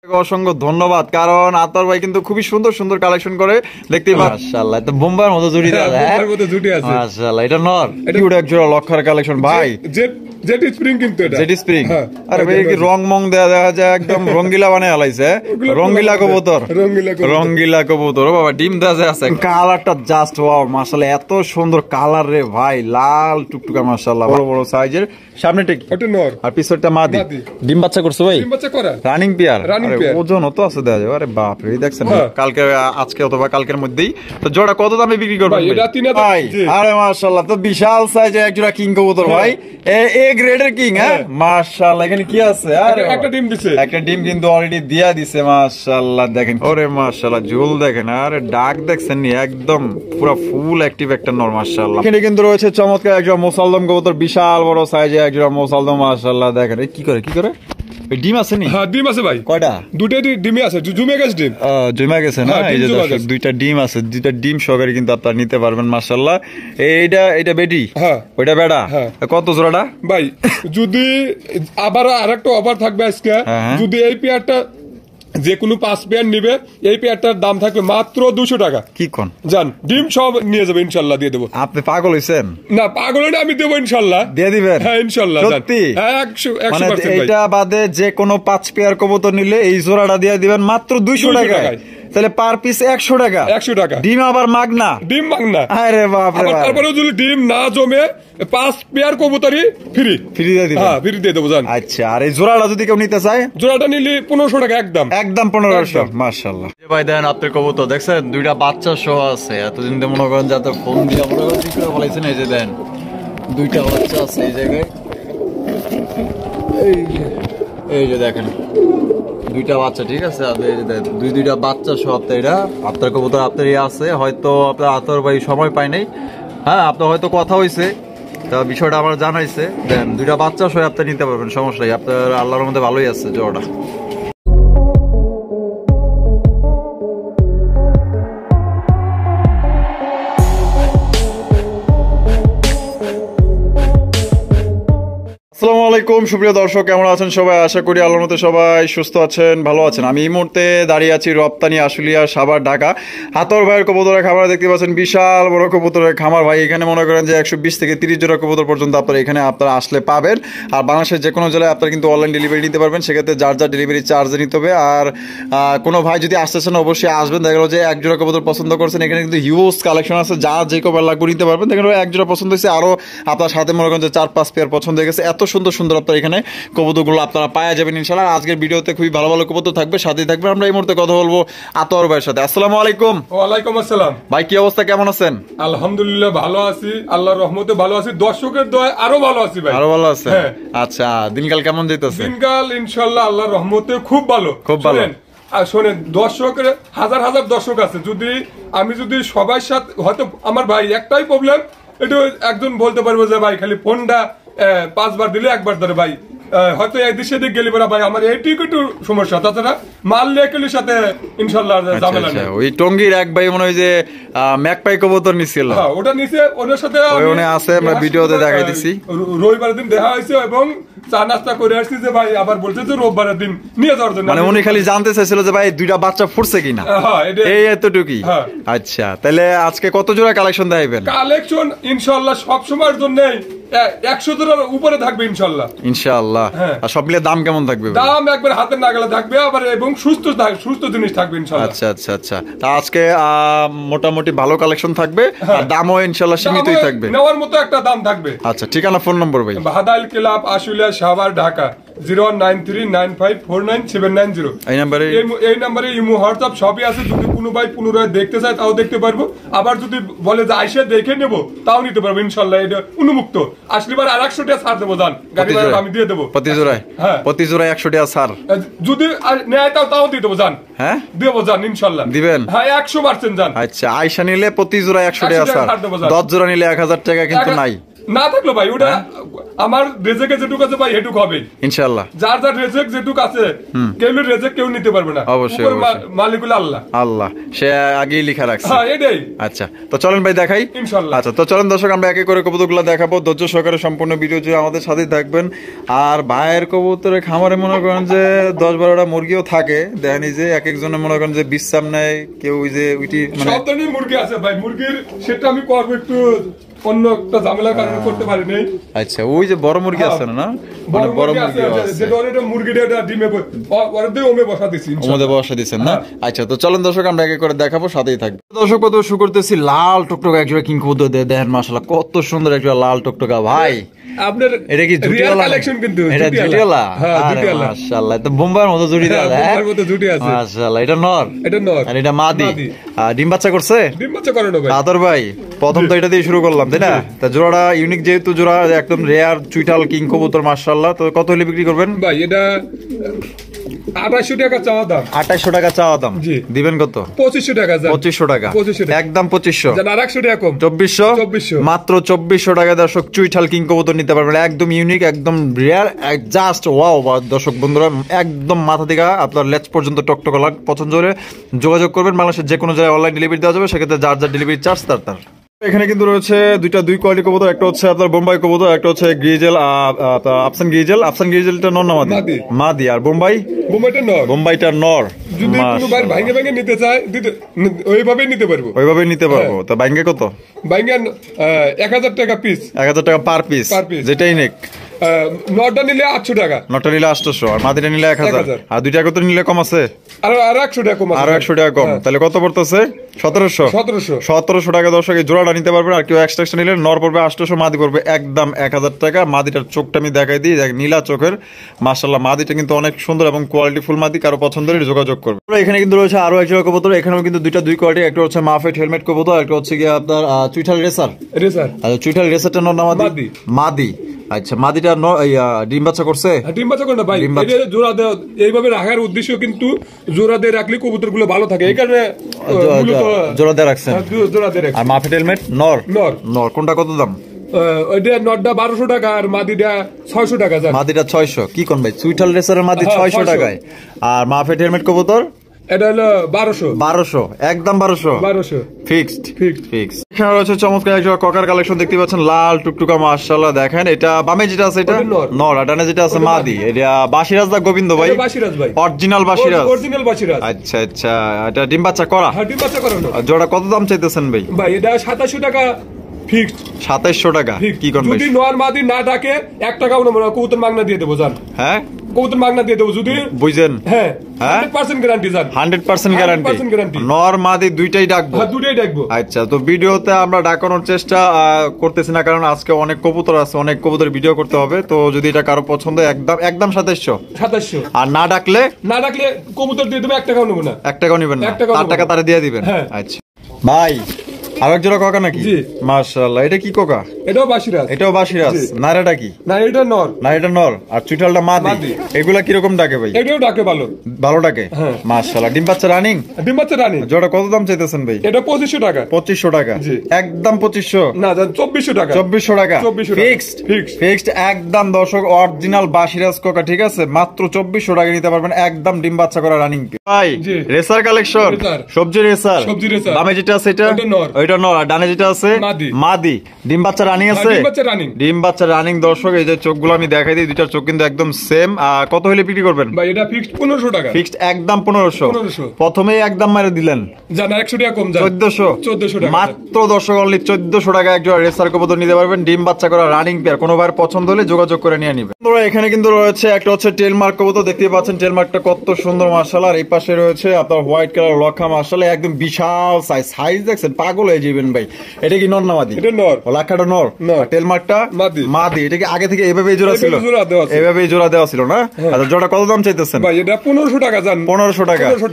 অসংখ্য ধন্যবাদ, কারণ আতর ভাই কিন্তু খুবই সুন্দর সুন্দর কালেকশন করে দেখতে। মাশাআল্লাহ, তো বোম্বার মতো জুটি দাদা, বোম্বার মতো জুটি আছে মাশাআল্লাহ। এটা নর কিউট এক জোড়া লক্ষার কালেকশন ভাই। জেট স্প্রিং কিন্তু এটা জেট স্প্রিং। আরে ভাই কি রং মং দেখা যায় একদম রঙ্গিলা বানায় আলাইছে। রঙ্গিলা কবুতর, রঙ্গিলা কবুতর। ও বাবা ডিম দেয়া আছে, কালারটা জাস্ট ওয়াও মাশাআল্লাহ, এত সুন্দর কালার রে ভাই, লাল টুকটুকা মাশাআল্লাহ, বড় বড় সাইজের। সামনেটা কি? ওটা নর আর পিছনটা মাদি। ডিম বাচ্চা করছে ভাই, ডিম বাচ্চা করা রানিং পেয়ার। ওজন তো আছে দেখা যায়। আরে বাপ রে, দেখছেন কালকে আজকে অথবা কালকের মধ্যেই। তো জোড়া কত দামে বিক্রি করবেন এটা? 3000 ভাই। আরে মাশাআল্লাহ, তো বিশাল সাইজের এক জোড়া কিং কবুতর ভাই, এ গ্রেডের কিং। হ্যাঁ মাশাআল্লাহ, এখানে কি আছে? আরে একটা ডিম দিছে, একটা ডিম কিন্তু অলরেডি দিয়া দিছে মাশাআল্লাহ। দেখেন ওরে মাশাআল্লাহ, ঝোল দেখেন, আরে ডাক দেখছেন নি, একদম পুরো ফুল অ্যাক্টিভ একটা নর মাশাআল্লাহ। এখানে কিন্তু রয়েছে চমৎকার এক জোড়া মোসালদম কবুতর, বিশাল বড় সাইজের এক জোড়া মোসালদম মাশাআল্লাহ। দেখেন কি করে কি করে, ডিম আছে নি? হ্যাঁ ডিম আছে ভাই। কয়টা? দুটো ডিমই আছে, জুমে গেছে ডিম। জুমে গেছে না? এই যে দুইটা ডিম আছে, দুইটা ডিম সহকারে কিন্তু আপনারা নিতে পারবেন মাশাআল্লাহ। এটা বেটি, হ্যাঁ ওইটা বেটা। কত জোড়াটা ভাই? যদি আবার আরেকটা অফার থাকবে আজকে, যদি এই পেয়ারটা যে কোনো 5 পেয়ার নিবে, এই পেয়ারটার দাম থাকবে মাত্র 200 টাকা। কি কোন জান, ডিম সব নিয়ে যাবে ইনশাআল্লাহ, দিয়ে দেবো। আপনি পাগল হইছেন? না পাগল না, আমি দেবো ইনশাআল্লাহ, দিয়ে দিবেন। হ্যাঁ ইনশাআল্লাহ সত্যি 100%। এটা বাদে যে কোনো 5 পেয়ার কবুতর নিলে এই জোড়াটা দিয়ে দিবেন মাত্র 200 টাকায়। তাহলে পার পিস 100 টাকা। 100 টাকা। ডিম আবার মাগনা, ডিম মাগনা। আরে বাপ রে, তারপরে যদি ডিম না জমে 5 পেয়ার কবুতরই ফ্রি দিয়ে দিবেন। হ্যাঁ ফ্রি দিয়ে দেবো জান। আচ্ছা, আর এই জোড়াটা যদি কেউ নিতে চায়, জোড়াটা নিলে 1500 টাকা একদম, একদম 1500। মাশাআল্লাহ ভাই, দেন আপনার কবুতর দেখছেন, দুইটা বাচ্চা সহ আছে। এতদিন তো মনে করেন যাতে ফোন দিয়ে মনে করেন কি করে বলাইছেন, এই যে দেন দুইটা বাচ্চা আছে এই জায়গায়, এই যে দেখেন দুইটা বাচ্চা, ঠিক আছে। দুইটা বাচ্চা সহ আপনার, এটা আপনার কবুতর আপনার আছে, হয়তো আপনার আতর ভাই সময় পায় নাই। হ্যাঁ আপনার হয়তো কথা হয়েছে, তা বিষয়টা আমার জানাইছে। দেন দুইটা বাচ্চা সহ আপনি নিতে পারবেন, সমস্যা নেই। আপনার আল্লাহর মধ্যে ভালোই আছে জোড়াটা। আসসালামু আলাইকুম সুপ্রিয় দর্শক, কেমন আছেন সবাই? আশা করি আল্লাহর মতে সবাই সুস্থ আছেন, ভালো আছেন। আমি এই মুহূর্তে দাঁড়িয়ে আছি রপ্তানি আশুলিয়া, সাভার, ঢাকা। আতর ভাইয়ের কবুতরের খামার দেখতে পাচ্ছেন, বিশাল বড় কবুতরের খামার ভাই। এখানে মনে করেন যে 120 থেকে 30 জোড়া কবুতর পর্যন্ত আপনারা এখানে আপনারা আসলে পাবেন। আর বাংলাদেশের যে কোনো জেলায় আপনারা কিন্তু অনলাইন ডেলিভারি নিতে পারবেন, সেক্ষেত্রে যার যার ডেলিভারি চার্জ নিতে হবে। আর কোনো ভাই যদি আসতেছেন অবশ্যই আসবেন। দেখা গেলো যে এক জোড়া কবুতর পছন্দ করছেন, এখানে কিন্তু হিউজ কালেকশন আছে, যা যে কবার লাগবে নিতে পারবেন। দেখেন এক জোড়া পছন্দ হয়েছে, আরও আপনার সাথে মনে করেন যে 4-5 পেয়ার পছন্দ হয়ে গেছে। এত সুন্দর সুন্দর আপনার এখানে কবুতরগুলো আপনারা পাওয়া যাবেন ইনশাআল্লাহ। আজকের ভিডিওতে খুবই ভালো ভালো কবুতর থাকবে, সাথেই থাকবে। আমরা এই মুহূর্তে কথা বলবো আতর ভাইয়ের সাথে। আসসালামু আলাইকুম। ওয়ালাইকুম আসসালাম ভাই, কি অবস্থা, কেমন আছেন? আলহামদুলিল্লাহ ভালো আছি, আল্লাহর রহমতে ভালো আছি, দর্শকের দয়ায় আরো ভালো আছি ভাই। আরো ভালো আছে? আচ্ছা, দিনকাল কেমন যাইতেছে? দিনকাল ইনশাআল্লাহ আল্লাহর রহমতে খুব ভালো, খুব ভালো। আর শোনেন, দর্শকের হাজার হাজার দর্শক আছে, যদি আমি যদি সবার সাথে, হয়তো আমার ভাই একটাই প্রবলেম, এটা একজন বলতে পারবো যে ভাই খালি ফোনটা 5 বার দিলে একবার ধরে ভাই, হয়তো একদিক সেদিক গেলি বলা ভাই আমার এইটুকু একটু সমস্যা, তাছাড়া মাল লেকেলির সাথে ইনশাল্লাহ ঝামেলা নেই। ওই টঙ্গীর এক ভাই মনে হয় যে ম্যাকপাই কবুতর নিছিল, ওটা নিচে ওনার সাথে আছে, আমরা ভিডিওতে দেখাই দিছি। রবিবারের দিন দেখা হয়েছে এবং চা নাস্তা করে আসছি, যে ভাই আবার বলছে যে রোববারের দিন নিয়ে যাওয়ার জন্য। মানে উনি খালি জানতে চাইছিল যে ভাই দুইটা বাচ্চা ফুটছে কিনা, এই এতটুকুই। আচ্ছা, তাহলে আজকে কত জোড়া কালেকশন দেখাইবেন? কালেকশন ইনশাআল্লাহ সব সময়ের জন্য 100 জোড়ার উপরে থাকবে ইনশাআল্লাহ। ইনশাআল্লাহ। আর সব মিলে দাম কেমন থাকবে? দাম একবার হাতের নাগালে থাকবে, আবার এবং সুস্থ জিনিস থাকবে ইনশাআল্লাহ। আচ্ছা আচ্ছা আচ্ছা, তা আজকে মোটামুটি ভালো কালেকশন থাকবে, আর দামও ইনশাআল্লাহ সীমিতই থাকবে, নেওয়ার মতো একটা দাম থাকবে। আচ্ছা, ঠিকানা ফোন নম্বর ভাই? বাহাদাইল ক্লাব, আশুলিয়া, সাভার, ঢাকা 09395497790। এই নম্বরে ইমো, হোয়াটসঅ্যাপ সবই আছে। যদি কোনো ভাই পুনরায় দেখতে চায় তাও দেখতে পারবো, আবার যদি বলে যে আইসে দেখে নেবো তাও নিতে পারবো ইনশাআল্লাহ, এটা উন্মুক্ত। আসলে বার 100 টাকা ছাড় দেবো, জান গাড়ি ভাড়া আমি দিয়ে দেবো প্রতি জোড়ায়। হ্যাঁ প্রতি জোড়ায় 100 টাকা ছাড়, যদি নেয় তাও দিয়ে দেবো, জান। হ্যাঁ দেবো, জান ইনশাআল্লাহ দিবেন। হ্যাঁ 100% জান। আচ্ছা, আইসা নিলে প্রতি জোড়ায় 100 টাকা ছাড়, 10 জোড়া নিলে 1000 টাকা কিন্তু নাই। না থাকলো ভাই ওটা আমার রেজেকে যেটুকু আছে ভাই এটুকু হবে ইনশাআল্লাহ। যার যার রেজেক যেটুকু আছে কেউ রেজেক কেউ নিতে পারবে না, অবশ্যই মালিক হলো আল্লাহ। আল্লাহ সে আগেই লেখা রাখছে। হ্যাঁ এটাই। আচ্ছা তো চলেন ভাই দেখাই ইনশাআল্লাহ। আচ্ছা তো চলেন দর্শক আমরা একে করে কবুতরগুলো দেখাবো, ধৈর্য সহকারে সম্পূর্ণ ভিডিও জুড়ে আমাদের সাথেই থাকবেন। আর ভাইয়ের কবুতরের খামারে মনে করেন যে 10-12টা মুরগিও থাকে, দেখেন এই যে এক একজনের মনে করেন যে বিশ্রাম নেয়, কেউ ওই যে ওইটি মানে সব ধরনের মুরগি আছে ভাই। মুরগির সেটা আমি করবো একটু অন্য একটা ঝামেলার কারণে করতে পারি নাই। আচ্ছা ওই যে বড় মুরগি আছে না, মানে বড় মুরগি আছে যেটা ওটা মুরগিটা এটা ডিমে ওরে দিয়ে ওমে বসা দিছি, ওমে বসা দিবেন না। আচ্ছা তো চলেন দর্শক আমরা একে করে দেখাবো, সাথেই থাকবে। দর্শক কত শুরু করতেছি, লাল টকটকা একজোড়া কিং কবুতর দেখেন মাশাআল্লাহ কত সুন্দর একজোড়া লাল টকটকা ভাই। আপনার এটা কি রিয়েল কালেকশন কিন্তু এটা জুটিওয়ালা? হ্যাঁ জুটিওয়ালা মাশাআল্লাহ, তো বোম্বাইয়ের মতো জুটি দাদা, বোম্বাইয়ের মতো জুটি আছে মাশাআল্লাহ। এটা নর, এটা নর আর এটা মাদি। ডিম বাচ্চা করছে? ডিম বাচ্চা করে না ভাই। আদর ভাই প্রথম তো এটা দিয়ে শুরু করলাম তাই না? তা জোড়াটা ইউনিক, যেহেতু জোড়া একদম রেয়ার চুইটাল কিং কবুতর মাশাআল্লাহ। তো কত হলে বিক্রি করবেন ভাই? এটা 2800 টাকা চাওয়া দাম। 2800 টাকা চাওয়া দাম, দিবেন কত? 2500 টাকা। 2500 টাকা, একদম 2500। জান আর 100 টাকা কম, 2400 মাত্র 2400 টাকা দর্শক চুইঠাল কিং কবুতর নিতে পারবেন, একদম ইউনিক, একদম রেয়ার, জাস্ট ওয়াও। দর্শক বন্ধুরা একদম মাথা থেকে আপনার লেজ পর্যন্ত টকটক লাগ পছন্দ হলে যোগাযোগ করবেন, বাংলাদেশের যে কোনো জায়গায় অনলাইন ডেলিভারি দেওয়া যাবে, সেক্ষেত্রে যার যার ডেলিভারি চার্জ তার। এখানে কিন্তু রয়েছে দুই কোয়ালিটি কবুতর, একটা হচ্ছে আপনার বোম্বাই কবুতর, একটা হচ্ছে গ্রিজেল, আফসান গ্রিজেল। আফসান গ্রিজেলটা নর না মাদি? মাদি। আর বোম্বাইটা নর। যদি কোনো ভাই ভাঙে নিতে চায় ওইভাবেই নিতে পারবো, নিতে পারবো। তো ভাঙ্গে কত? ভাঙ্গে 1000 টাকা পিস। 1000 টাকা পার পিস, যেটাই নেক। নটা নিলে 800 টাকা, নটা নিলে 800, আর মাদিটা নিলে 1000, আর দুইটা কত নিলে কম আছে? আর 100 টাকা কম আছে, আর 100 টাকা কম। তাহলে কত পড়তেছে? 1700 টাকা দর্শক এই জোড়াটা নিতে পারবেন। আর কেউ এক্সট্রা নিলে নর পড়বে 800, মাদি পড়বে একদম 1000 টাকা। মাদিটার চোখটা আমি দেখাই দিই, নীলা চোখের মাশাআল্লাহ। মাদিটা কিন্তু অনেক সুন্দর এবং কোয়ালিটি ফুল মাদি, কারো পছন্দ হলে যোগাযোগ করবে। এখানে কিন্তু রয়েছে আরো এক জোড়া কবুতর, এখানেও কিন্তু দুই কোয়ালিটি, একটা হচ্ছে মাফেট হেলমেট কবুতর, একটা হচ্ছে কি আপনার চুইঠাল রেসার। আচ্ছা চুইঠাল রেসারটা নর না মাদি? মাদি। আচ্ছা মাদিটা ডিম বাচ্চা করছে? ডিম বাচ্চা করে না ভাই, জোড়া দেওয়া এইভাবে রাখার উদ্দেশ্য কিন্তু জোড়া দিয়ে রাখলে কবুতর গুলো ভালো থাকে, এই কারণে জোড়া দিয়ে রাখছেন। আর মাফেট হেলমেট নর? নর। কোনটা কত দাম? ওইটা নরটা 1200 টাকা, আর মাদিটা 600 টাকা। মাদিটা 600? কি কোন ভাই, চুইঠাল রেসারের মাদি 600 টাকায়, আর মাফেট হেলমেট কবুতর এটা হলো 1200, একদম 1200 ফিক্সড। এখানে রয়েছে চমৎকার একটা ককার কালেকশন দেখতে পাচ্ছেন, লাল টুকটুকা মাশাআল্লাহ। দেখেন এটা বামে যেটা আছে এটা নর, আর ডানে যেটা আছে মাদি। এটা বাসিরাজ দা গোবিন্দ ভাই? অরিজিনাল বাসিরাজ। আচ্ছা এটা ডিম বাচ্চা করা? হ্যাঁ ডিম বাচ্চা করানো। জোড়া কত দাম চাইতেছেন ভাই? ভাই এটা 2700 টাকা ফিক্সড। 2700 টাকা? কি কোন ভাই, যদি নর মাদি না ডাকে 1 টাকাও না, কবুতর মাগনা দিয়ে দেবো জান। হ্যাঁ কবুতর মাগনা দিয়ে দেবো যদি বুঝেন। হ্যাঁ 100% গ্যারান্টি জান, 100% গ্যারান্টি। নর মাদি দুইটাই ডাকবো? হ্যাঁ দুইটাই ডাকবো। আচ্ছা তো ভিডিওতে আমরা ডাকানোর চেষ্টা করতেছি না, কারণ আজকে অনেক কবুতর আছে, অনেক কবুতর ভিডিও করতে হবে। তো যদি এটা কারো পছন্দ একদম 2700। আর না ডাকলে কবুতর দিয়ে দেবে, 1 টাকাও নেবো না। 1 টাকাও নেবেন না, 4 টাকা তারে দিয়ে দিবেন। আচ্ছা ভাই আর এক জোড়া কোকা নাকি? মাশাআল্লাহ। এটা কি কোকা? এটাও বাসিরাজ। নারাটা কি? না এটা নর। আর চুইঠালটা মাদি। এগুলা কি রকম ডাকে ভাই? এটাও ডাকে ভালো ডাকে। মাশাআল্লাহ। ডিম বাচ্চা রানিং? জোড়া কত দাম চাইতেছেন ভাই? এটা 2500 টাকা। 2500 টাকা? একদম 2500 না, 2400 টাকা। 2400 টাকা ফিক্সড একদম। দর্শক অরিজিনাল বাসিরাজ কোকা, ঠিক আছে, মাত্র 2400 টাকা নিতে পারবেন, একদম ডিম বাচ্চা করা রানিং। ভাই রেসার কালেকশন, সবজি রেসার। বামে যেটা আছে এটা নর, আর ডানে যেটা আছে মাদি। ডিম বাচ্চা রানিং আছে? ডিম বাচ্চা রানিং। দর্শক এই যে চোখগুলো আমি দেখাই দিই, দুইটার চোখ কিন্তু একদম সেম। কত হলে বিক্রি করবেন ভাই? এটা ফিক্সড 1500 টাকা। ফিক্সড একদম 1500। প্রথমেই একদম মারে দিলেন, জানা 100 টাকা কম, 1400 টাকা মাত্র। দর্শক অনলি 1400 টাকা একজোড়া রেসার কবুতর নিতে পারবেন, ডিম বাচ্চা করা রানিং পেয়ার। কোনো ভাইয়ের পছন্দ হলে যোগাযোগ করে নিয়ে নিবেন। এখানে কিন্তু রয়েছে একটা হচ্ছে টেলমার্ক কবুতর, দেখতে পাচ্ছেন টেলমার্কটা কত সুন্দর মাশাআল্লাহ। আর এই পাশে রয়েছে আপনার হোয়াইট কালার লক্ষা মাশাআল্লাহ, একদম বিশাল সাইজ দেখছেন, পাগল হয়ে যাবেন ভাই। এটা কি নর না মাদি? এটা নর। লাখাটা নর, টেলমার্কটা মাদি। এটা কি আগে থেকে এভাবেই জোড়া ছিল? এভাবেই জোড়া দেওয়া ছিল না? আচ্ছা জোড়া কত দাম চাইতেছেন ভাই? এটা 1500 টাকা জান। 1500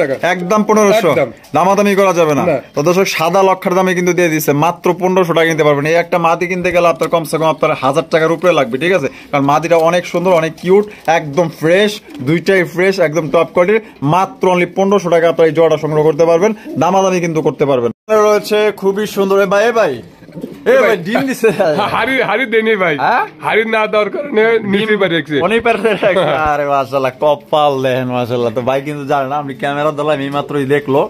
টাকা একদম 1500, দামাদামি করা যাবে না। তো দর্শক সাদা লক্ষার দামে কিন্তু দিয়ে দিচ্ছে, মাত্র 1500 টাকা নিতে পারবেন। এই একটা মাদি কিনতে গেলে আপনার কমসে কম আপনার 1000 টাকার উপরে লাগবে, ঠিক আছে, কারণ মাদিটা অনেক সুন্দর, অনেক কিউট, একদম ফ্রেশ, দুইটাই ফ্রেশ, একদম টপ কোয়ালিটির। মাত্র অনলি 1500 টাকা আপনার এই জোড়াটা সংগ্রহ করতে পারবেন, দামাদামি কিন্তু করতে পারবেন। রয়েছে খুবই সুন্দর ভাই এ ভাই ডিম দিছে হাড়ি দেনি ভাই, হাড়ি না দেওয়ার কারণে নিচে পারে অনেক পারে। আরে মাশাআল্লাহ কপাল দেন মাশাআল্লাহ। তো ভাই কিন্তু জানেন না, আমি ক্যামেরা দিলাম এই মাত্রই দেখলো।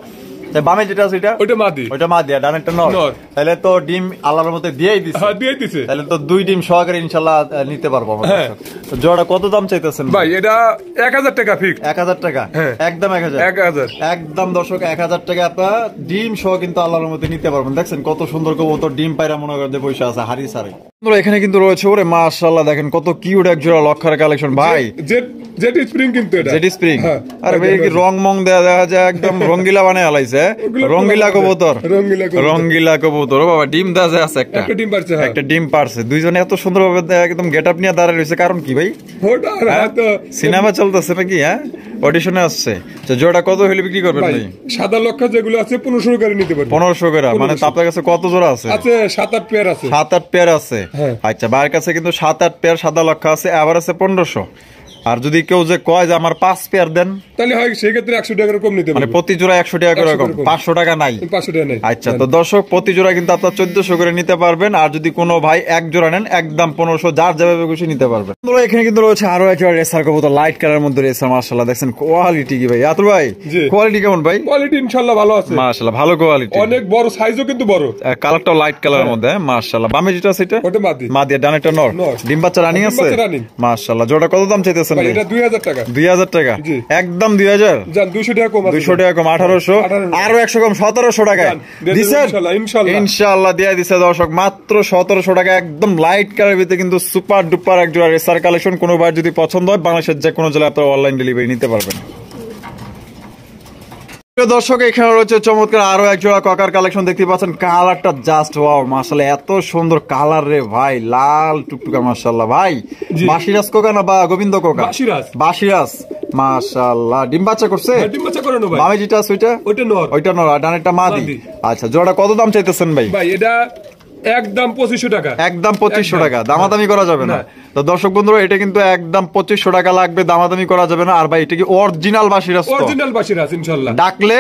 বামে যেটা আছে ওইটা মাদি, ডানেরটা নর। তাহলে তো ডিম আল্লাহর মধ্যে দিয়েই দিছে। তাহলে তো 2 ডিম সহকারে ইনশাআল্লাহ নিতে পারবো আমরা। জোড়া কত দাম চাইতেছেন ভাই? এটা 1000 টাকা ফিক্স। 1000 টাকা একদম 1000 একদম দর্শক 1000 টাকা আপনার ডিম সহ কিন্তু আল্লাহর মধ্যে নিতে পারবেন। দেখছেন কত সুন্দর কবুতর, ডিম পায়রা মনে করে পয়সা আছে হাড়ি সারে। এখানে কিন্তু রয়েছে ওরে মাশাআল্লাহ, দেখেন কত কিউট এক জোড়া লক্ষার কালেকশন ভাই। জেড স্প্রিং কিন্তু এটা জেড স্প্রিং। আরে ভাই কি রং মং দেখা যায় একদম রঙ্গিলা বানায় আলাইছে। রঙ্গিলা কবুতর, রঙ্গিলা কবুতর। ও বাবা ডিম দাজে আছে একটা ডিম পারছে, একটা ডিম পারছে। দুইজনে এত সুন্দর ভাবে একদম গেটআপ নিয়ে দাঁড়ায় রয়েছে, কারণ কি ভাই? সিনেমা চলতেছে নাকি? অডিশনে আসছে। জোড়া কত হলে বিক্রি করবেন ভাই? সাদা লক্ষা যেগুলো আছে 1500 করে নিতে পারবেন। 1500 করে মানে আপনার কাছে কত জোড়া আছে? আছে 7-8 পেয়ার আছে। 7-8 পেয়ার আছে। আচ্ছা, ভাইয়ের কাছে কিন্তু 7-8 পেয়ার সাদা লক্ষা আছে, আবার আছে 1500। আর যদি কেউ যে কয় যে আমার 5 পেয়ার দেন, তাহলে হয় সেই ক্ষেত্রে 100 টাকা করে কম নিতে পারবে। মানে প্রতি জোড়া 100 টাকা করে কম, 500 টাকা নাই। 500 টাকা নাই। আচ্ছা, তো দর্শক প্রতি জোড়া কিন্তু আপনারা 1400 করে নিতে পারবেন। আর যদি কোনো ভাই এক জোড়া নেন একদম 1500, যার যেভাবে খুশি নিতে পারবেন। এখানে কিন্তু রয়েছে আরো একটা রেসার কবুতর, লাইট কালারের মধ্যে রেসার। মাশাআল্লাহ দেখছেন কোয়ালিটি কি ভাই? আতুল ভাই কোয়ালিটি কেমন ভাই? কোয়ালিটি ইনশাআল্লাহ ভালো আছে। মাশাআল্লাহ ভালো কোয়ালিটি, অনেক বড় সাইজও কিন্তু বড়। কালারটাও লাইট কালারের মধ্যে মাশাআল্লাহ। বামে যেটা আছে এটা ওটা মাদি, মাদি। ডানেরটা নর। ডিম বাচ্চা রানিং আছে মাশাআল্লাহ। জোড়া কত দাম চাইতেছেন ভাই? এটা 2000 টাকা। 2000 টাকা একদম 2000। জান 200 টাকা কম আছে। 200 টাকা কম, 1800। আরো 100 কম, 1700 টাকা দিছেন ইনশাআল্লাহ। দিয়ে দিছে দর্শক মাত্র 1700 টাকা একদম লাইট কালারের ভিতরে কিন্তু সুপার ডুপার এক জোড়া রেসার কালেকশন। কোনো ভাই যদি পছন্দ হয় বাংলাদেশের যে কোনো জেলায় আপনারা অনলাইন ডেলিভারি নিতে পারবেন। দর্শক এখানে রয়েছে চমৎকার আরো এক জোড়া ককার কালেকশন দেখতে পাচ্ছেন। কালারটা জাস্ট ওয়াও মাশাআল্লাহ, এত সুন্দর কালার রে ভাই, লাল টুকটুকা মাশাআল্লাহ। ভাই বাসিরাজ কোকা না বা গোবিন্দ কোকা? বাসিরাজ মাশাআল্লাহ। ডিম বাচ্চা করছে? ডিম বাচ্চা করানো ভাই। বামে যেটা আছে ওইটা নর, আর ডানেরটা মাদি। আচ্ছা, জোড়া কত দাম চাইতেছেন ভাই? ভাই এটা একদম 2500 টাকা। একদম 2500 টাকা, দামাদামি করা যাবে না। তো দর্শক বন্ধুরা এটা কিন্তু একদম 2500 টাকা লাগবে, দামাদামি করা যাবে না। আর ভাই এটা কি অরিজিনাল বাসিরাজ? অরিজিনাল বাসিরাজ ইনশাআল্লাহ। ডাকলে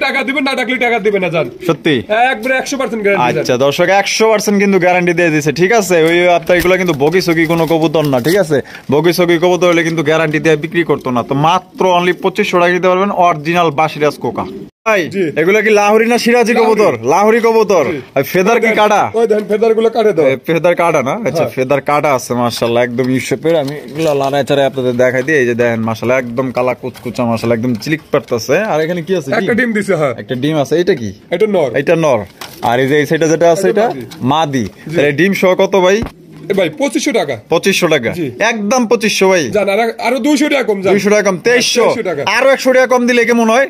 টাকা দিবেন, না ডাকলে টাকা দিবেন না। জান সত্যি একবারে 100% গ্যারান্টি। আচ্ছা দর্শক 100% কিন্তু গ্যারান্টি দিয়ে দিয়েছে। ঠিক আছে, ওই আপনার এগুলো কিন্তু বগি সগি কোনো কবুতর না। ঠিক আছে, বগি সগি কবুতর হলে কিন্তু গ্যারান্টি দিয়ে বিক্রি করতো না। তো মাত্র অনলি 2500 টাকা দিতে পারবেন অরিজিনাল বাসিরাজ কোকা। ভাই এগুলো কি লাহোরি না সিরাজি কবুতর? লাহোরি কবুতর। ফেদার কি কাটা? ওই দেখেন ফেদার গুলো কাটে দাও। ফেদার কাটা না? আচ্ছা ফেদার কাটা আছে মাশাআল্লাহ, একদম ইউ শেপের। আমি এগুলো লানায় চারে আপনাদের দেখাই দিই। এই যে দেখেন মাশাআল্লাহ একদম কালা কুচকুচা মাশাআল্লাহ, একদম চিলিক পারতেছে। আর এখানে কি আছে? একটা ডিম দিছে। হ্যাঁ একটা ডিম আছে। এটা কি? এটা নর। এটা নর। আর এই যে সেটা যেটা আছে এটা মাদি। তাহলে ডিম সহ কত ভাই? ভাই 2500 টাকা। 2500 টাকা একদম 2500 ভাই। জান আরো 200 টাকা কম। 200 টাকা কম, 2300 টাকা। আরো 100 টাকা কম দিলে কেমন হয়?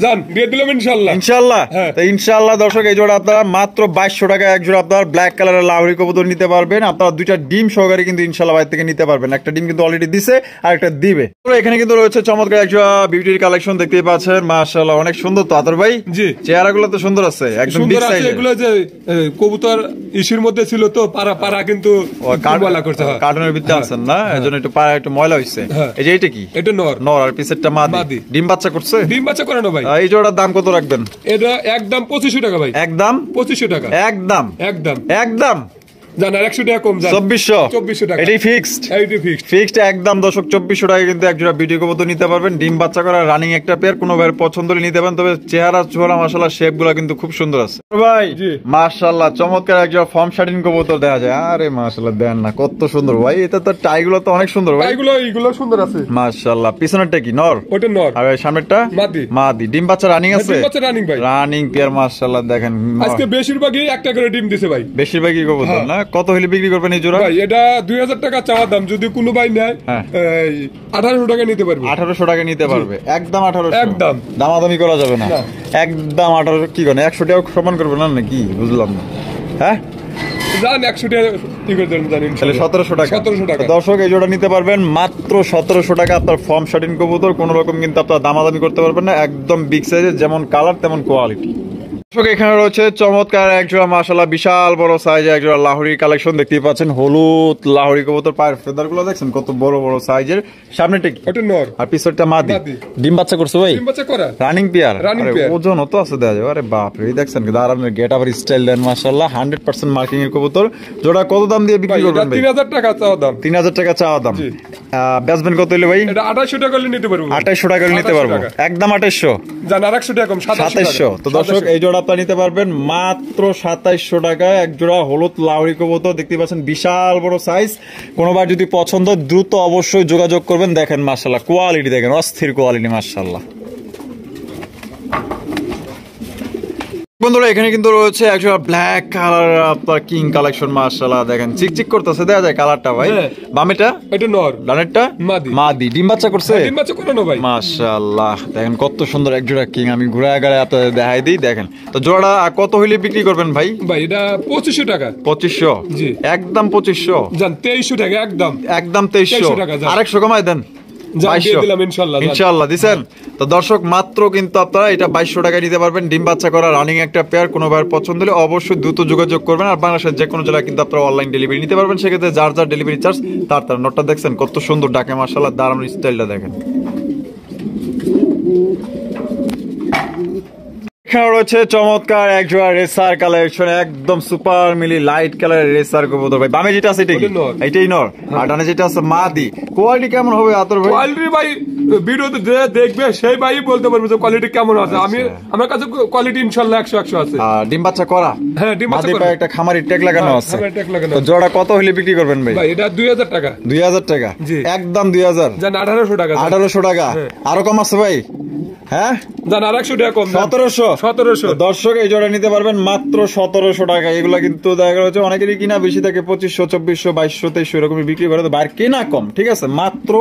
জান দিয়ে দিলাম ইনশাআল্লাহ। ইনশাআল্লাহ। তো ইনশাআল্লাহ দর্শক এই জোড়া আপনারা মাত্র 2200 টাকা এক জোড়া আপনারা ব্ল্যাক কালারের লাহোরি কবুতর নিতে পারবেন। আপনারা দুইটা ডিম সহকারে কিন্তু ইনশাআল্লাহ বাইরে থেকে নিতে পারবেন। একটা ডিম কিন্তু অলরেডি দিছে আর একটা দিবে। তো এখানে কিন্তু রয়েছে চমৎকার এক জোড়া বিউটির কালেকশন দেখতেই পাচ্ছেন মাশাআল্লাহ, অনেক সুন্দর। তো আতর ভাই জি চেহারাগুলো তো সুন্দর আছে, একদম বিগ সাইজ। এগুলো যে কবুতর ইসির মধ্যে ছিল তো পারা কিন্তু ময়লা করতে হয়। কার্টনের ভিতরে আছেন না, এজন্য একটু পাড়া একটু ময়লা হইছে। এই যে এটা কি? এটা নর। নর আর পিছেরটা মাদি। ডিম বাচ্চা করছে? ডিম বাচ্চা করানো ভাই। এই জোড়ার দাম কত রাখবেন? এটা একদম 2500 টাকা ভাই। একদম 2500 টাকা একদম একদম একদম। জানা 100 টাকা কম। 2400 টাকা। এটাই ফিক্সড। এইটাই ফিক্সড। ফিক্সড একদম দর্শক 2400 টাকা কিন্তু এক জোড়া ভিডিও কবুতর নিতে পারবেন। ডিম বাচ্চা করা রানিং একটা পেয়ার, কোনো ভাইয়ের পছন্দ হলে নিতে পারেন। তবে চেহারা চোরা মাশাআল্লাহ শেপগুলো কিন্তু খুব সুন্দর আছে ভাই। মাশাআল্লাহ চমৎকার এক জোড়া ফর্ম শার্টিন কবুতর দেখা যায়। আরে মাশাআল্লাহ দেন না কত সুন্দর ভাই। এটা তো টাইগুলো তো অনেক সুন্দর ভাই। টাইগুলো সুন্দর আছে মাশাআল্লাহ। পিছনেরটা কি? নর। ওটা নর। আর সামনেরটা মাদি। ডিম বাচ্চা রানিং আছে? ডিম বাচ্চা রানিং ভাই। রানিং পেয়ার মাশাআল্লাহ দেখেন। আজকে বেশিরভাগই একটা করে ডিম দিছে ভাই। বেশিরভাগই কবুতর না? কত হলে বিক্রি করবেন এই জোড়া? ভাই এটা 2000 টাকা চাওয়া দাম। যদি কোনো ভাই নেয় 1800 টাকা নিতে পারবে। 1800 টাকা নিতে পারবে একদম 1800। একদম দামাদামি করা যাবে না একদম 1800। কি করেন 100 টাকা সমান করবে না নাকি? বুঝলাম না। হ্যাঁ জান 100 টাকা কি করে দেন জানেন? তাহলে 1700 টাকা। 1700 টাকা দর্শক এই জোড়া নিতে পারবেন মাত্র 1700 টাকা। আপনার ফর্ম শার্টিন কবুতর কোনো রকম কিন্তু আপনার দামাদামি করতে পারবেন না, একদম বিগ সাইজের, যেমন কালার তেমন কোয়ালিটি। এখানে রয়েছে চমৎকার একজোড়া মাশাআল্লাহ বিশাল বড় সাইজের একজোড়া লাহোরি কালেকশন দেখতেই পাচ্ছেন। হলুদ লাহোরি কবুতর, পায়ের ফেদার গুলো দেখছেন কত বড় বড় সাইজের। সামনেটা কি? ওটা নর আর পিছনটা মাদি। ডিম বাচ্চা করছে ভাই? ডিম বাচ্চা করা রানিং পেয়ার। আরে ওজন তো আছে দেখা যায়। আরে বাপ রে, দেখছেন দাঁড়ানোর গেট আবার স্টাইল দেন মাশাআল্লাহ। 100% মার্কিং এর কবুতর। জোড়া কত দাম দিয়ে বিক্রি করবেন ভাই? 3000 টাকা চাওয়া দাম। 3000 টাকা চাওয়া দাম। বেচবেন কত হইলে ভাই? এটা 2800 টাকা হলে নিতে পারবো। 2800 টাকা হলে নিতে পারবো। একদম 2800। জান আর 100 টাকা কম, 2700। তো দর্শক এই জোড়া আপনারা নিতে পারবেন মাত্র 2700 টাকায়। এক জোড়া হলুদ লাহোরি কবুতর দেখতে পাচ্ছেন বিশাল বড় সাইজ। কোনোবার যদি পছন্দ দ্রুত অবশ্যই যোগাযোগ করবেন। দেখেন মাশাআল্লাহ কোয়ালিটি দেখেন, অস্থির কোয়ালিটি মাশাআল্লাহ। বন্ধুরা এখানে কিন্তু রয়েছে একজোড়া ব্ল্যাক কালার আপনার কিং কালেকশন মাশাআল্লাহ। দেখেন চিকচিক করতেছে, দেখা যায় কালারটা ভাই। বামেটা এটা নর, ডানেরটা মাদি। মাদি। ডিম বাচ্চা করছে? ডিম বাচ্চা করানো ভাই মাশাআল্লাহ। দেখেন কত সুন্দর একজোড়া কিং। আমি ঘুরায় গাড়ে আপনাদের দেখাই দিই। দেখেন তো জোড়া কত হইলে বিক্রি করবেন ভাই? ভাই এটা 2500 টাকা। 2500? জি একদম 2500। জান 2300 টাকা একদম। একদম 2300 টাকা। আরেকশো কমাই দেন। ইনশাআল্লাহ দিছেন। তো দর্শক মাত্র কিন্তু আপনারা এটা 2200 টাকায় নিতে পারবেন। ডিম বাচ্চা করা রানিং একটা পেয়ার। কোনো ভাইয়ের পছন্দ হলে অবশ্যই দ্রুত যোগাযোগ করবেন। আর বাংলাদেশের যে কোনো জেলায় কিন্তু আপনারা অনলাইন ডেলিভারি নিতে পারবেন। সেক্ষেত্রে যার যার ডেলিভারি চার্জ তার নোটটা দেখছেন কত সুন্দর ডাকে মাশাআল্লাহ। দারুণ স্টাইলটা দেখেন। এখানে রয়েছে চমৎকার একজোড়া রেসার কালেকশন, একদম সুপার মিলি লাইট কালারের রেসার কবুতর ভাই। বামে যেটা আছে এটাই নর, আর ডানে যেটা আছে মাদি। কোয়ালিটি কেমন হবে আতর ভাই? কোয়ালিটি ভাই ভিডিওতে যে দেখবে সেই ভাই বলতে পারবে যে কোয়ালিটি কেমন আছে। আমি আমার কাছে কোয়ালিটি ইনশাআল্লাহ 100 আছে। আর ডিম বাচ্চা করা? হ্যাঁ ডিম বাচ্চা করা। একটা খামারি ট্যাগ লাগানো আছে। খামারি ট্যাগ লাগানো। তো জোড়া কত হলে বিক্রি করবেন ভাই? ভাই এটা 2000 টাকা। 2000 টাকা? একদম 2000। জান 1800 টাকা। 1800 টাকা। আরো কম আছে ভাই? হ্যাঁ জান আর 100 টাকা কম। 1700। দর্শক এই জোড়া নিতে পারবেন মাত্র 1700 টাকা। এগুলা কিন্তু দেখা যাচ্ছে অনেকেরই কিনা বেশি থাকে 2500, 2400, 2200, 2300 এরকমই বিক্রি করে। বাইরে কেনা কম, ঠিক আছে। মাত্র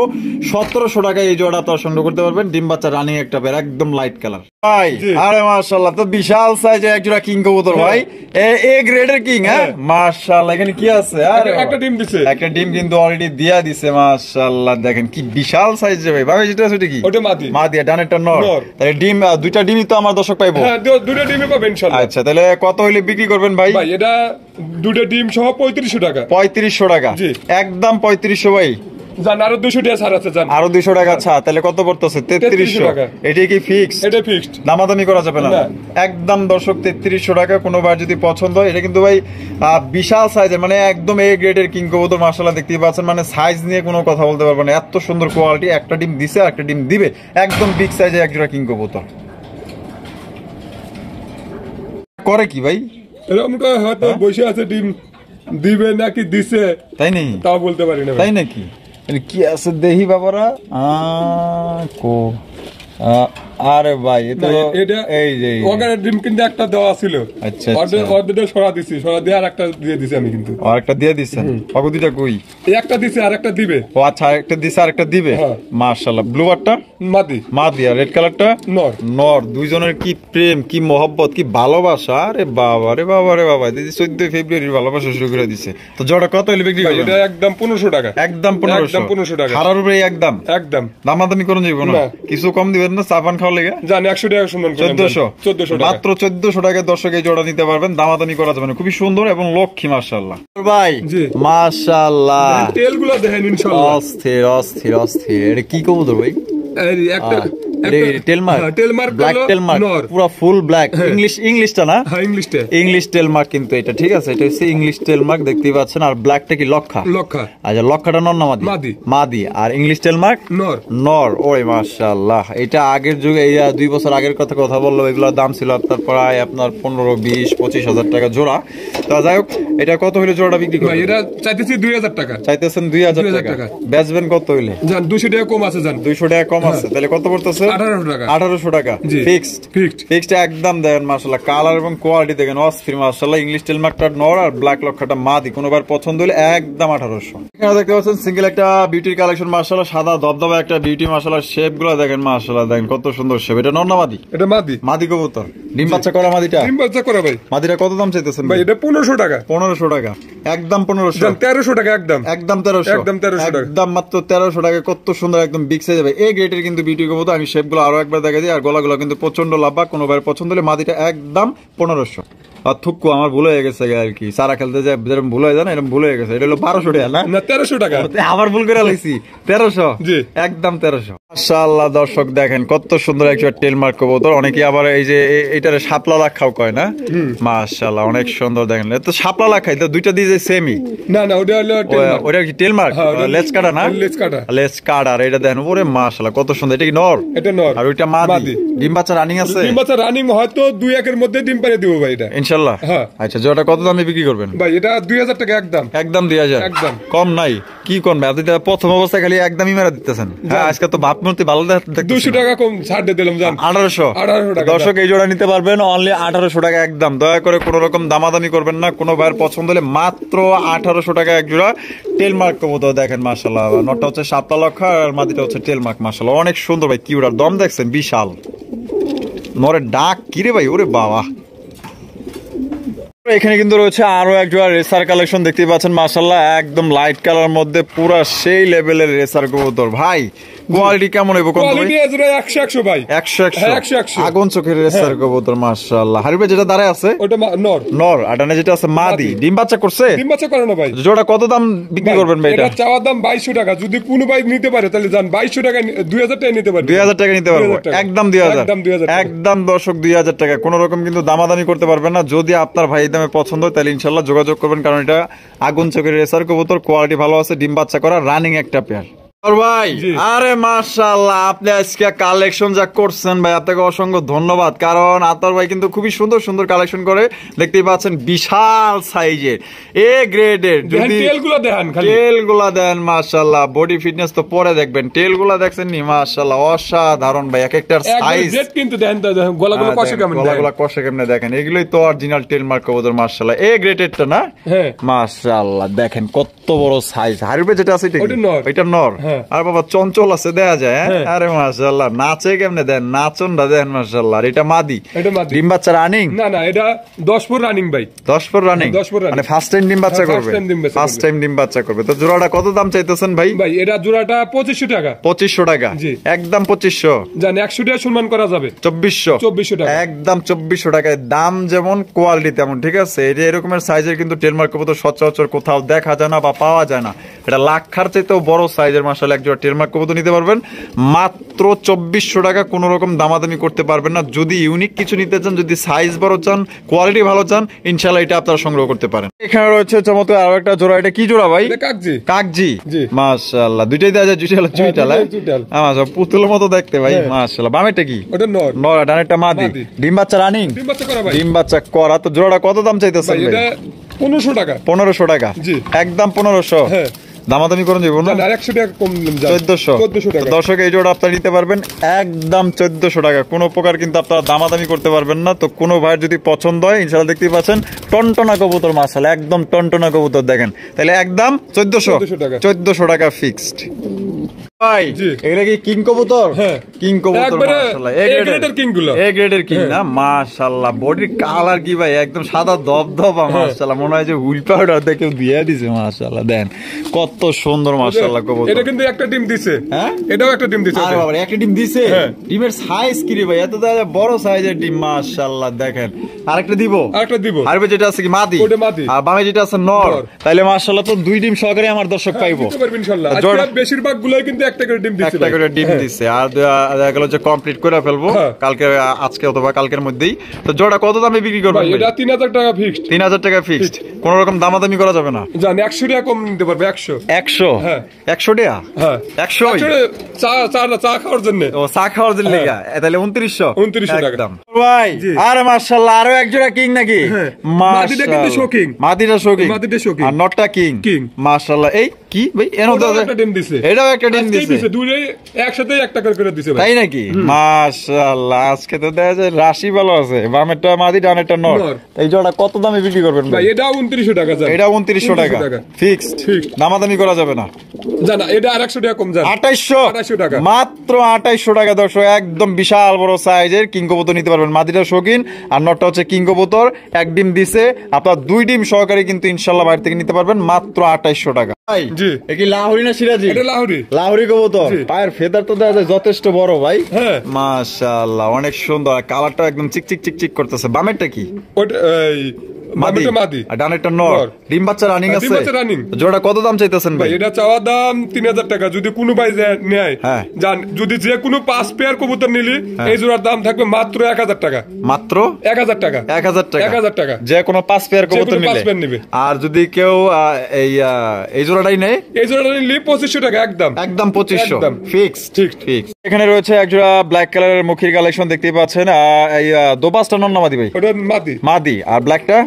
1700 টাকায় এই জোড়া তো সংগ্রহ করতে পারবেন। ডিম বাচ্চা রানিং একটা পেয়ার, একদম লাইট কালার ভাই। আরে মাশাআল্লাহ, তো বিশাল সাইজের একজোড়া কিং কবুতর ভাই। এ গ্রেডের কিং। হ্যাঁ মাশাআল্লাহ। এখানে কি আছে? আরে একটা ডিম দিছে। একটা ডিম কিন্তু অলরেডি দিয়া দিছে মাশাআল্লাহ। দেখেন কি বিশাল সাইজের ভাই। ভাই যেটা আছে কি? ওটা মাদি। মাদি। ডানেরটা নর। তাহলে ডিম দুইটা ডিমই তো আমার দর্শক পাইবো। হ্যাঁ দুইটা ডিমই পাবেন ইনশাআল্লাহ। আচ্ছা তাহলে কত হইলে বিক্রি করবেন ভাই? ভাই এটা দুইটা ডিম সহ 3500 টাকা। 3500 টাকা? একদম 3500 ভাই। জান আরো 200 টাকা ছাড় আছে। জান আরো 200 টাকা ছাড়। তাহলে কত পড়তেছে? 3300 টাকা। এটাই কি ফিক্সড? এটা ফিক্সড, দামাদামি করা যাবে না। একদম দর্শক 3300 টাকা। কোনো বার যদি পছন্দ হয়, এটা কিন্তু ভাই বিশাল সাইজের, মানে একদম এ গ্রেডের কিং কবুতর মাশাআল্লাহ। দেখতেই পাচ্ছেন, মানে সাইজ নিয়ে কোনো কথা বলতে পারবো না, এত সুন্দর কোয়ালিটি। একটা ডিম দিছে আর একটা ডিম দিবে, একদম বিগ সাইজের একজোড়া কিং কবুতর। করে কি ভাই? এরকম হয়তো বসে আছে, ডিম দিবে নাকি দিছে তাই নেই, তাও বলতে পারি না। তাই নাকি? কি আছে দেহি বাবারা? আরে ভাই এটা এই যে ওখানে ডিম কিন্তু একটা দেওয়া ছিল। আচ্ছা অর্ধেকটা সরা দিছি, সরা দিয়ে আর একটা দিয়ে দিছি আমি কিন্তু। আর একটা দিয়ে দিছেন? বাবু দুইটা কই? একটা দিছে আর একটা দিবে। ও আচ্ছা, একটা দিছে আর একটা দিবে। মাশাআল্লাহ। ব্লু আরটা মাদি। মাদি। আর রেড কালারটা নর। নর। দুইজনের কি প্রেম, কি মহব্বত, কি ভালোবাসা। আরে বাবা রে বাবা রে বাবা। দিদি 14 ফেব্রুয়ারির ভালোবাসা শুরু করে দিছে। তো জোড়া কত হইলে বিক্রি করবেন? এটা একদম 1500 টাকা। একদম 1500 টাকা। হারার উপরে একদম একদম দামাদামি করুন যাইব না? কিছু কম দিবেন না চাপান খাওয়া লেগে? জান 100 টাকা সম্মান করেন। 1400 টাকা। মাত্র 1400 টাকায় দর্শক এই জোড়া নিতে পারবেন। দামাদামি করা যাবে না। খুবই সুন্দর এবং লক্ষ্মী মাশাআল্লাহ ভাই। মাশাআল্লাহ। তেলগুলো দেখেন ইনশাআল্লাহ। অস্থির অস্থির অস্থির। এটা কি কবুতর ভাই? একটা ইংলিশ টেলমার্ক কিন্তু এটা, ঠিক আছে। এটা হচ্ছে ইংলিশ টেলমার্ক, দেখতেই পাচ্ছেন। আর ব্ল্যাকটা কি লক্ষা? আচ্ছা, লক্ষাটা নর না মাদি? মাদি। আর ইংলিশ টেলমার্ক নর। নর। ওরে মাশাআল্লাহ। এটা আগের যুগে, এই 2 বছর আগের কথা বললো, এগুলোর দাম ছিল আপনার প্রায় 15, 20, 25,000 টাকা জোড়া। তা যাই হোক, এটা কত হইলে জোড়াটা বিক্রি করবেন? এটা চাইতেছি 2000 টাকা। চাইতেছেন 2000 টাকা। বেচবেন কত হইলে? জান 200 টাকা কম আছে। জান 200 টাকা কম আছে। তাহলে কত পড়তেছে? 1800 টাকা। ফিক্সড একদম। দেখেন মাশাআল্লাহ, কালার এবং কোয়ালিটি দেখেন অস্থির মাশাআল্লাহ। ইংলিশ টেলমার্কটা নর আর ব্ল্যাক লক্ষাটা মাদি। কোনোবার পছন্দ হলে একদম 1800। এখানে দেখতে পাচ্ছেন সিঙ্গেল একটা বিউটির কালেকশন মাশাআল্লাহ। সাদা দবদবা একটা বিউটি মাশাআল্লাহ। শেপ গুলো দেখেন মাশাআল্লাহ, দেখেন কত সুন্দর শেপ। এটা নর না মাদি? এটা মাদি। মাদি কবুতর। ডিম বাচ্চা করা মাদিটা? ডিম বাচ্চা করা ভাই। মাদিটা কত দাম চাইতেছেন ভাই? এটা 1500 টাকা। 1500 টাকা। একদম 1500। 1300 টাকা। একদম 1300 টাকা। একদম মাত্র 1300 টাকা। কত সুন্দর একদম বিগ সাইজ হবে। এই গ্রেডের কিন্তু বিউটি কবুতর। আমি শেপ শেপগুলো আরো একবার দেখা দিই। আর গলাগুলো কিন্তু প্রচন্ড লাভবা, কোনো ভাইয়ের পছন্দ হলে মাদিটা একদম 1500। আর থুক্কু আমার ভুল হয়ে গেছে আর কি, সারা খেলতে যায় যেরকম ভুল হয়ে যায় না, এরকম ভুল হয়ে গেছে। এটা হলো 1200 টাকা না 1300 টাকা, আবার ভুল করে লাইছি 1300, একদম 1300। মাশাআল্লাহ দর্শক দেখেন কত সুন্দর একটা টেলমার্ক কবুতর। অনেকে আবার এই যে এইটারে শাপলা লাখাও কয় না, মাশাআল্লাহ অনেক সুন্দর দেখেন। তো শাপলা লাখাই তো দুইটা দিয়ে সেমই না না, ওটা হলো টেলমার্ক, ওটা কি টেলমার্ক লেজ কাটা না, লেজ কাটা। আর এটা দেখেন ওরে মাশাআল্লাহ কত সুন্দর। এটা কি নর? এটা নর। আর ওইটা মাদি। ডিম বাচ্চা রানিং আছে? ডিম বাচ্চা রানিং হয়তো 2-1 এর মধ্যে ডিম পারে দিব ভাই এটা ইনশাআল্লাহ। আচ্ছা জোড়াটা কত দামে বিক্রি করবেন ভাই? এটা 2000 টাকা একদম, একদম 2000, একদম কম নাই। কি কোন ভাই আপনি প্রথম অবস্থায় খালি একদমই মেরা দিতেছেন। আজকে তো ভাব মূর্তি ভালো দেখতে 200 টাকা কম ছাড় দিয়ে দিলাম জান, 1800 টাকা। দর্শক এই জোড়া নিতে পারবেন অনলি 1800 টাকা একদম। দয়া করে কোনো রকম দামাদামি করবেন না, কোনো ভাইয়ের পছন্দ হলে মাত্র 1800 টাকা এক জোড়া টেলমার্ক কবুতর। দেখেন মাশাআল্লাহ, নটটা হচ্ছে শাপলা লক্ষা আর মাদিটা হচ্ছে টেলমার্ক। মাশাআল্লাহ অনেক সুন্দর ভাই, কিউটার দম দেখছেন বিশাল। নরে ডাক কিরে ভাই, ওরে বাবা। এখানে কিন্তু রয়েছে আরো এক জোড়া রেসার কালেকশন দেখতে পাচ্ছেন মাশাআল্লাহ, একদম লাইট কালার মধ্যে পুরা সেই লেভেলের রেসার কবুতর। ভাই কোয়ালিটি কেমন হইব? কোয়ালিটি এজরা 100 ভাই, 100 আগুন চোখের রেসার কবুতর মাশাআল্লাহ। হারিবে যেটা দাঁড়ায় আছে ওটা নর, নর। আটানে যেটা আছে মাদি। ডিম বাচ্চা করছে? ডিম বাচ্চা করে না ভাই। জোড়া কত দাম বিক্রি করবেন ভাই? এটা চাওয়ার দাম 2200 টাকা, যদি কোনো ভাই নিতে পারে তাহলে জান 2200 টাকা 2000 টাকা নিতে পারবে। 2000 টাকা নিতে পারবো একদম 2000, একদম দর্শক 2000 টাকা। কোনো রকম কিন্তু দামাদামি করতে পারবেন না। যদি আপনার ভাই দামে পছন্দ হয় তাহলে ইনশাআল্লাহ যোগাযোগ করবেন, কারণ এটা আগুন চোখের রেসার কবুতর, কোয়ালিটি ভালো আছে, ডিম বাচ্চা করা, রানিং একটা পেয়ার। ভাই আরে মাশাআল্লাহ, আপনি আজকে কালেকশন যা করছেন ভাই আপনাকে অসংখ্য ধন্যবাদ। কারণ আতর ভাই কিন্তু খুবই সুন্দর সুন্দর কালেকশন করে, দেখতেই পাচ্ছেন বিশাল সাইজের এ গ্রেডের। যদি টেলগুলা দেন মাশাআল্লাহ, বডি ফিটনেস তো পরে দেখবেন, টেলগুলা দেখছেন নি মাশাআল্লাহ অসাধারণ ভাই। এক একটার সাইজ কিন্তু দেখেন, গলাগুলো কষে কেমনে দেখেন, এগুলোই তো অরিজিনাল টেলমার্ক কবুতর মাশাআল্লাহ। এ গ্রেডেরটা না মাশাআল্লাহ, দেখেন কত বড় সাইজ। হারিবে যেটা আছে এটা নর। আর বাবা চঞ্চল আছে দেখা যায়। আরে মাশাআল্লাহ নাচে কেমনে দেন, নাচনটা দেন মাশাআল্লাহ। আর এটা মাদি। ডিম বাচ্চা রানিং? না না, এটা 10 পর রানিং ভাই, 10 পর রানিং, মানে ফার্স্ট টাইম ডিম বাচ্চা করবে, ফার্স্ট টাইম ডিম বাচ্চা করবে। তো জোড়াটা কত দাম চাইতেছেন ভাই? ভাই এটা জোড়াটা 2500 টাকা, 2500 টাকা একদম 2500 জান, 100 টাকা সম্মান করা যাবে। 2400 টাকা একদম 2400 টাকায়। দাম যেমন কোয়ালিটি তেমন, ঠিক আছে। এই যে এরকমের সাইজের কিন্তু টেলমার্ক কবুতর সচরাচর কোথাও দেখা যায় না বা পাওয়া যায় না। এটা লাখার চাইতেও বড় সাইজের মাশাআল্লাহ এক জোড়া টেলমার্ক কবুতর নিতে পারবেন মাত্র 2400 টাকা। কোনো রকম দামাদামি করতে পারবেন না। যদি ইউনিক কিছু নিতে চান, যদি সাইজ বড় চান, কোয়ালিটি ভালো চান, ইনশাআল্লাহ এটা আপনারা সংগ্রহ করতে পারেন। এখানে রয়েছে চমৎকার আরো একটা জোড়া। এটা কি জোড়া ভাই? কাকজি মাশাআল্লাহ, দুইটাই দেওয়া যায়, চুইটাল আমার পুতুলের মতো দেখতে ভাই মাশাআল্লাহ। বামেরটা কি? ওটা নর, ডানেরটা মাদি। ডিম বাচ্চা রানিং? ডিম বাচ্চা করা। তো জোড়াটা কত দাম চাইতেছেন ভাই? 1500 টাকা, 1500 টাকা একদম 1500। দামাদামি করুন যাবো না, 100 টাকা কম, 1400 টাকা। দর্শক এই জোড়া আপনারা নিতে পারবেন একদম 1400 টাকা। কোনো প্রকার কিন্তু আপনারা দামাদামি করতে পারবেন না। তো কোনো ভাইয়ের যদি পছন্দ হয় ইনশাআল্লাহ দেখতেই পাচ্ছেন টনটনা কবুতর মাশাআল্লাহ, একদম টনটনা কবুতর দেখেন, তাহলে একদম 1400 টাকা ফিক্সড ভাই। এগুলা কি কিং কবুতর? কিং কবুতর মাশাআল্লাহ, এ গ্রেডের কিং গুলো, এ গ্রেডের কিং না মাশাআল্লাহ। বডির কালার কি ভাই, একদম সাদা দবদবা মাশাআল্লাহ, মনে হয় যে হুইল পাউডার দেখে দিয়ে দিছে মাশাআল্লাহ। দেন কত সুন্দর মাশাআল্লাহ কবুতর। এটা কিন্তু একটা ডিম দিছে, এটাও একটা ডিম দিছে। আরে বাবা একটা ডিম দিছে। ডিমের সাইজ কি রে ভাই, এত বড় সাইজের ডিম মাশাআল্লাহ। দেখেন আরেকটা দিব, আরবে যেটা আছে কি মাদি, আর বামে যেটা আছে নর। তাইলে মাশাআল্লাহ তো দুই ডিম সহকারে আমার দর্শক পাইবো ইনশাআল্লাহ। আজকে বেশিরভাগ গুলাই কিন্তু একটা করে ডিম দিছে, একটা করে ডিম দিছে। আর দেখা গেল যে কমপ্লিট করে ফেলবো কালকে, আজকে অথবা কালকের মধ্যেই। তো জোড়া কত দামে বিক্রি করবেন? এটা 3000 টাকা ফিক্সড, 3000 টাকা ফিক্সড। কোন রকম দামাদামি করা যাবে না জান, 100 টাকা কম নিতে পারবে। 100 100 টাকা 100 চা খাওয়ার জন্য, ও চা খাওয়ার জন্য লাগা। তাহলে 2900 টাকা একদম ভাই। আরে মাশাআল্লাহ আরো এক জোড়া কিং নাকি? মাদিটা কিন্তু শোকিং, মাদিটা শোকিং, আর নটটা কিং মাশাআল্লাহ। এই কি ভাই একটা ডিম দিছে, এটাও একটা ডিম দিছে, দুটোই একসাথে একটা করে দিছে ভাই, তাই নাকি? মাশাআল্লাহ আজকে তো দেখা যায় রাশি ভালো আছে। বামেরটা মাদি, ডানেরটা নর। এই জোড়া কত দামে বিক্রি করবেন ভাই? এটা 2900 টাকা জান, এটা 2900 টাকা ফিক্সড, দামাদামি করা যাবে না জান। এটা আর 100 টাকা কম জান, 2800 টাকা মাত্র 2800 টাকা। দর্শক একদম বিশাল বড় সাইজের কিং কবুতর নিতে পারবেন। মাদিটা শৌখিন আর নটটা হচ্ছে কিং কবুতর। এক ডিম দিছে, আপনার দুই ডিম সহকারে কিন্তু ইনশাআল্লাহ বাইরে থেকে নিতে পারবেন মাত্র 2800 টাকা। ভাই জি কি লাহোরি না সিরাজি? এটা লাহোরি। লাহোরি কবুতর, পায়ের ফেদার তো দেখা যায় যথেষ্ট বড় ভাই। হ্যাঁ মাশাআল্লাহ অনেক সুন্দর, কালারটা একদম চিকচিক চিকচিক করতেছে। বামেরটা কি? ওটা এই বামেরটা মাদি আর ডানেরটা নর। ডিম বাচ্চা রানিং আছে? ডিম বাচ্চা রানিং। জোড়া কত দাম চাইতেছেন ভাই? এটা চাওয়া দাম 3000 টাকা। যদি কোনো ভাই নেয় জান, যদি যে কোনো 5 পেয়ার কবুতর নিলি এই জোড়ার দাম থাকবে মাত্র 1000 টাকা। মাত্র 1000 টাকা? 1000 টাকা, 1000 টাকা যে কোনো 5 পেয়ার কবুতর নিলে। আর যদি কেউ এই জোড়াটাই নেয়, এই জোড়াটা নিলে 2500 টাকা একদম। একদম 2500 ফিক্স। ঠিক ফিক্স। এখানে রয়েছে এক জোড়া ব্ল্যাক কালারের মুখির কালেকশন দেখতে পাচ্ছেন। এই দোপাসটা নর না মাদি ভাই? ওটা মাদি। মাদি। আর ব্ল্যাকটা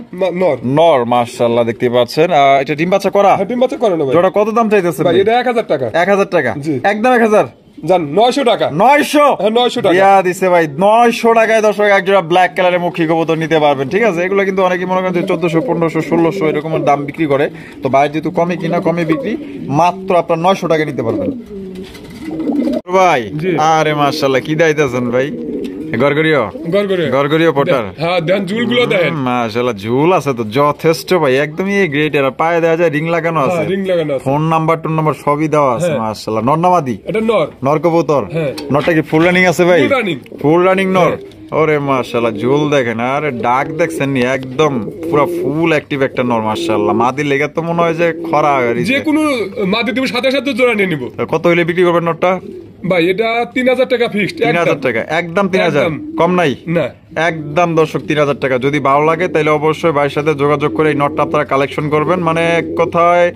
নর। নর মাশাআল্লাহ দেখতে পাচ্ছেন। এটা ডিম বাচ্চা করা? হ্যাঁ ডিম বাচ্চা করে না ভাই। জোড়া কত দাম চাইতেছেন ভাই? এটা 1000 টাকা। 1000 টাকা জি একদম 1000 জান 900 টাকা। 900? হ্যাঁ 900 টাকা দিয়া দিছে ভাই। 900 টাকায় দর্শক এক জোড়া ব্ল্যাক কালারের মুখী কবুতর নিতে পারবেন। ঠিক আছে, এগুলো কিন্তু অনেকে মনে করেন যে 1400 1500 1600 এরকমের দাম বিক্রি করে, তো বাইরে যেহেতু কমে কিনা কমে বিক্রি, মাত্র আপনার 900 টাকা নিতে পারবেন ভাই। আরে মাশাআল্লাহ কি দাইতেছেন ভাই? গরগরিও গরগরিও পটার। হ্যাঁ দেন ঝুলগুলো দেখেন মাশাআল্লাহ ঝুল আছে তো যথেষ্ট ভাই, একদমই গ্রেট। এর পায়ে দেওয়া যায় রিং লাগানো আছে, রিং লাগানো আছে, ফোন নাম্বার টোন নাম্বার সবই দেওয়া আছে। মাশাআল্লাহ নর না মাদি? এটা নর। নর কবুতর। নরটা কি ফুল রানিং আছে ভাই? ফুল রানিং নর। ওরে মাশাআল্লাহ ঝুল দেখেন, আরে ডাক দেখছেন নি, একদম পুরো ফুল অ্যাক্টিভ একটা নর মাশাআল্লাহ। মাদি লেগে তো মনে হয় যে খরা, যে কোনো মাদি তুমি সাথে সাথে জোড়া নিয়ে নিব। কত হইলে বিক্রি করবেন নরটা ভাই? এটা 3000 টাকা ফিক্সড। 3000 টাকা একদম? 3000 কম নাই না একদম দর্শক 3000 টাকা। যদি ভালো লাগে তাহলে অবশ্যই ভাইয়ের সাথে যোগাযোগ করে এই নটটা আপনারা কালেকশন করবেন। মানে এক কথায়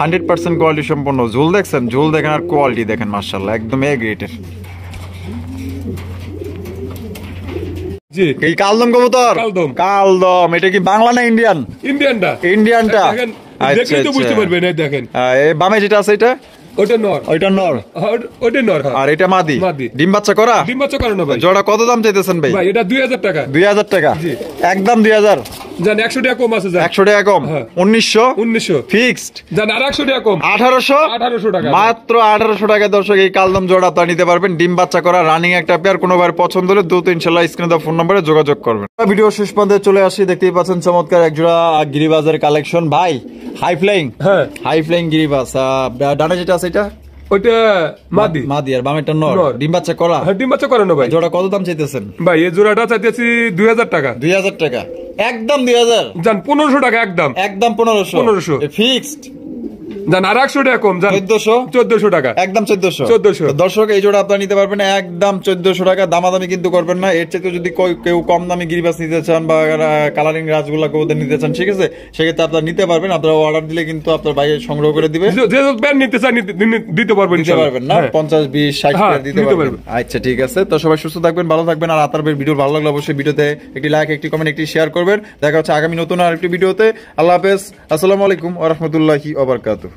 100% কোয়ালিটি সম্পন্ন। ঝুল দেখছেন? ঝুল দেখেন আর কোয়ালিটি দেখেন মাশাআল্লাহ, একদম এ গ্রেটের। জি এই কালদম কবুতর? কালদম। এটা কি বাংলা না ইন্ডিয়ান? ইন্ডিয়ানটা। ইন্ডিয়ানটা দেখলেই তো বুঝতে পারবেন। এই দেখেন এই বামে যেটা আছে এটা? ওটা নর। ওইটা নর? ওটা নর। আর এটা মাদি? মাদি। ডিম বাচ্চা করা? ডিম বাচ্চা করে না ভাই। জোড়া কত দাম চাইতেছেন ভাই? ভাই এটা 2000 টাকা। 2000 টাকা জি একদম 2000 জান। 100 টাকা কম আছে জান। 100 টাকা কম? 1900 ফিক্সড জান। আর 100 টাকা কম 1800 টাকা। মাত্র 1800 টাকা দর্শক এই কালদম জোড়া আপনারা নিতে পারবেন। ডিম বাচ্চা করা রানিং একটা পেয়ার। কোনো ভাইয়ের পছন্দ হলে দ্রুত ইনশাআল্লাহ স্ক্রিনে দেওয়া ফোন নম্বরে যোগাযোগ করবেন। ভিডিও শেষ পর্যন্ত চলে আসি, দেখতেই পাচ্ছেন চমৎকার এক জোড়া গিরিবাজের কালেকশন ভাই। High flying. হ্যাঁ হাই ফ্লাইং গিরিবাজ। ডানে যেটা আছে এটা? ওটা মাদি। মাদি। আর বামেরটা নর? ডিম বাচ্চা করা? হ্যাঁ ডিম বাচ্চা করে না ভাই। জোড়া কত দাম চাইতেছেন ভাই? এই জোড়াটা চাইতেছি 2000 টাকা। 2000 টাকা একদম 2000 জান। 1500 টাকা একদম। একদম 1500 ফিক্সড জান। আর 100 টাকা কম জান। 1400 টাকা একদম। 1400 দর্শক এই জোড়া আপনারা নিতে পারবেন একদম 1400 টাকা। দামাদামি কিন্তু করবেন না। এর চাইতে যদি কেউ কম দামি গিরিবাস নিতে চান বা কালারিং রাজগুলা কবুতর নিতে চান, ঠিক আছে, সেক্ষেত্রে আপনারা নিতে পারবেন। আপনারা অর্ডার দিলে কিন্তু আপনার ভাই সংগ্রহ করে দিবে। যে ব্যান্ড নিতে চান দিতে পারবেন। দিতে পারবেন না? 50 20 60 দিতে পারবেন। আচ্ছা ঠিক আছে। তো সবাই সুস্থ থাকবেন, ভালো থাকবেন। আর আপনার ভিডিও ভালো লাগলে অবশ্যই ভিডিওতে একটি লাইক, একটি কমেন্ট, একটি শেয়ার করবেন। দেখা হচ্ছে আগামী নতুন আরেকটি ভিডিওতে। আল্লাহ হাফেজ। আসসালামু আলাইকুম ওয়া রাহমাতুল্লাহি ওয়া বারাকাতুহু।